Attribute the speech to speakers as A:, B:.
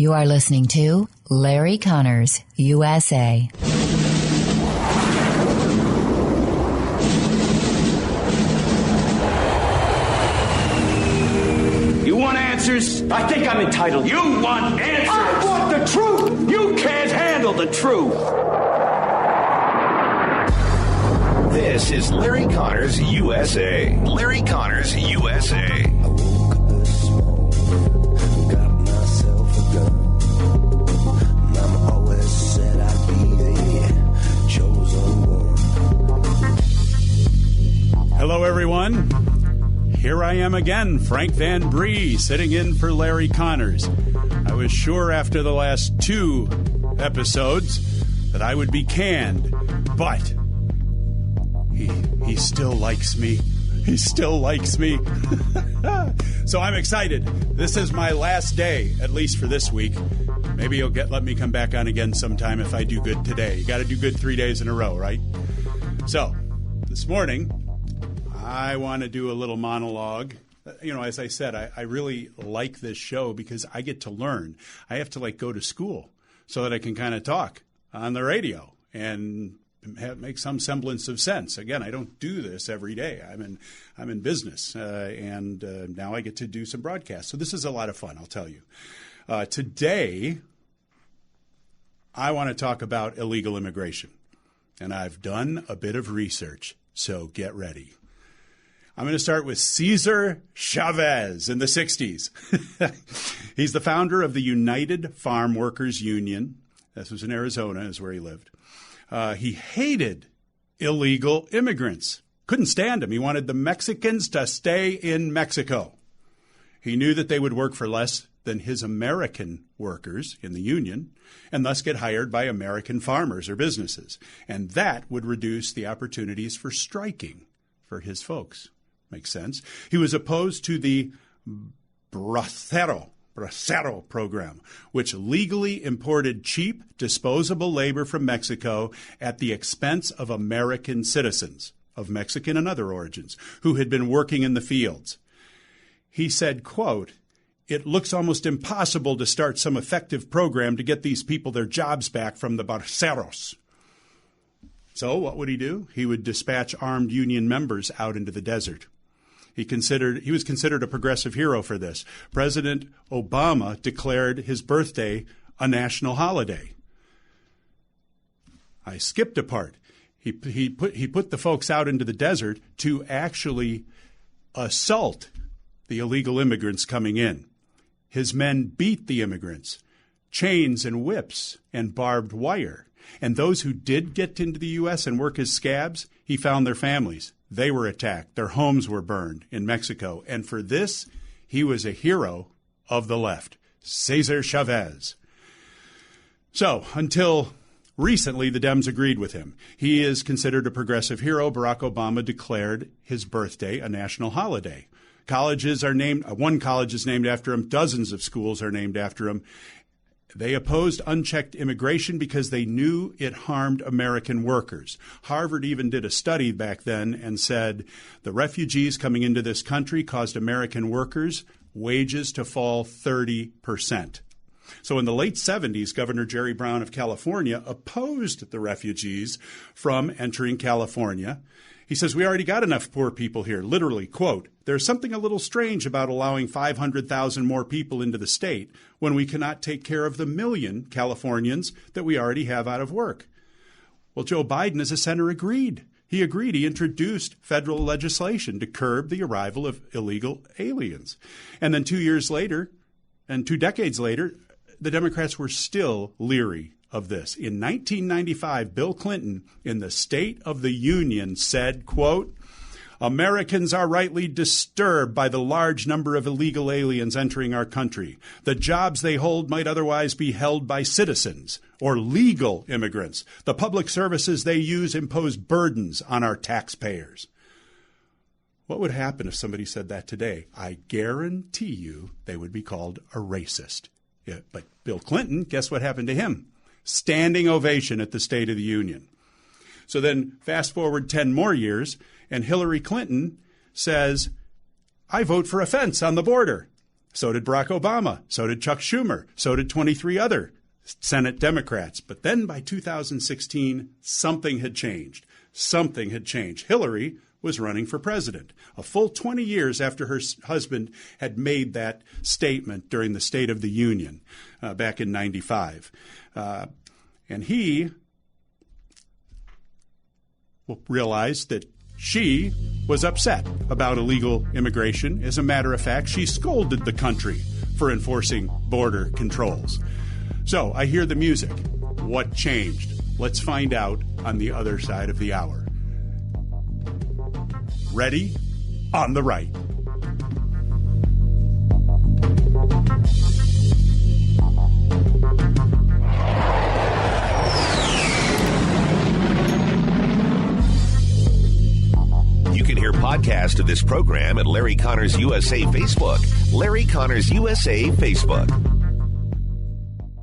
A: You are listening to Larry Conners, USA.
B: You want answers?
C: I think I'm entitled.
B: You want answers?
C: I want the truth!
B: You can't handle the truth!
D: This is Larry Conners USA. Larry Conners USA.
E: Hello, everyone. Here I am again, Frank Van Bree, sitting in for Larry Conners. I was sure after the last two episodes that I would be canned, but he still likes me. He still likes me. So I'm excited. This is my last day, at least for this week. Maybe you'll let me come back on again sometime if I do good today. You got to do good 3 days in a row, right? So this morning, I want to do a little monologue. You know, as I said, I really like this show because I get to learn. I have to go to school so that I can kind of talk on the radio and make some semblance of sense. Again, I don't do this every day. I'm in business, and now I get to do some broadcasts. So this is a lot of fun, I'll tell you. Today, I want to talk about illegal immigration, and I've done a bit of research, so get ready. I'm going to start with Cesar Chavez in the 60s. He's the founder of the United Farm Workers Union. This was in Arizona, is where he lived. He hated illegal immigrants. Couldn't stand them. He wanted the Mexicans to stay in Mexico. He knew that they would work for less than his American workers in the union and thus get hired by American farmers or businesses. And that would reduce the opportunities for striking for his folks. Makes sense. He was opposed to the Bracero program, which legally imported cheap, disposable labor from Mexico at the expense of American citizens of Mexican and other origins who had been working in the fields. He said, quote, "It looks almost impossible to start some effective program to get these people their jobs back from the Braceros." So what would he do? He would dispatch armed union members out into the desert. He was considered a progressive hero for this. President Obama declared his birthday a national holiday. I skipped a part. He put the folks out into the desert to actually assault the illegal immigrants coming in. His men beat the immigrants, chains and whips and barbed wire. And those who did get into the U.S. and work as scabs, he found their families. They were attacked. Their homes were burned in Mexico. And for this, he was a hero of the left, Cesar Chavez. So until recently, the Dems agreed with him. He is considered a progressive hero. Barack Obama declared his birthday a national holiday. Colleges are named. One college is named after him. Dozens of schools are named after him. They opposed unchecked immigration because they knew it harmed American workers. Harvard even did a study back then and said the refugees coming into this country caused American workers' wages to fall 30%. So in the late 70s, Governor Jerry Brown of California opposed the refugees from entering California. He says, "We already got enough poor people here." Literally, quote, "There's something a little strange about allowing 500,000 more people into the state when we cannot take care of the million Californians that we already have out of work." Well, Joe Biden, as a senator, agreed. He introduced federal legislation to curb the arrival of illegal aliens. And then 2 years later, and 2 decades later, the Democrats were still leery of this. In 1995, Bill Clinton, in the State of the Union, said, quote, "Americans are rightly disturbed by the large number of illegal aliens entering our country. The jobs they hold might otherwise be held by citizens or legal immigrants. The public services they use impose burdens on our taxpayers." What would happen if somebody said that today? I guarantee you they would be called a racist. Yeah, but Bill Clinton, guess what happened to him? Standing ovation at the State of the Union. So then fast forward 10 more years, and Hillary Clinton says, "I vote for a fence on the border." So did Barack Obama. So did Chuck Schumer. So did 23 other Senate Democrats. But then by 2016, something had changed. Something had changed. Hillary was running for president, a full 20 years after her husband had made that statement during the State of the Union back in 95. And he realized that she was upset about illegal immigration. As a matter of fact, she scolded the country for enforcing border controls. So I hear the music. What changed? Let's find out on the other side of the hour. Ready? On the right.
D: You can hear podcast of this program at Larry Connors USA Facebook. Larry Connors USA Facebook.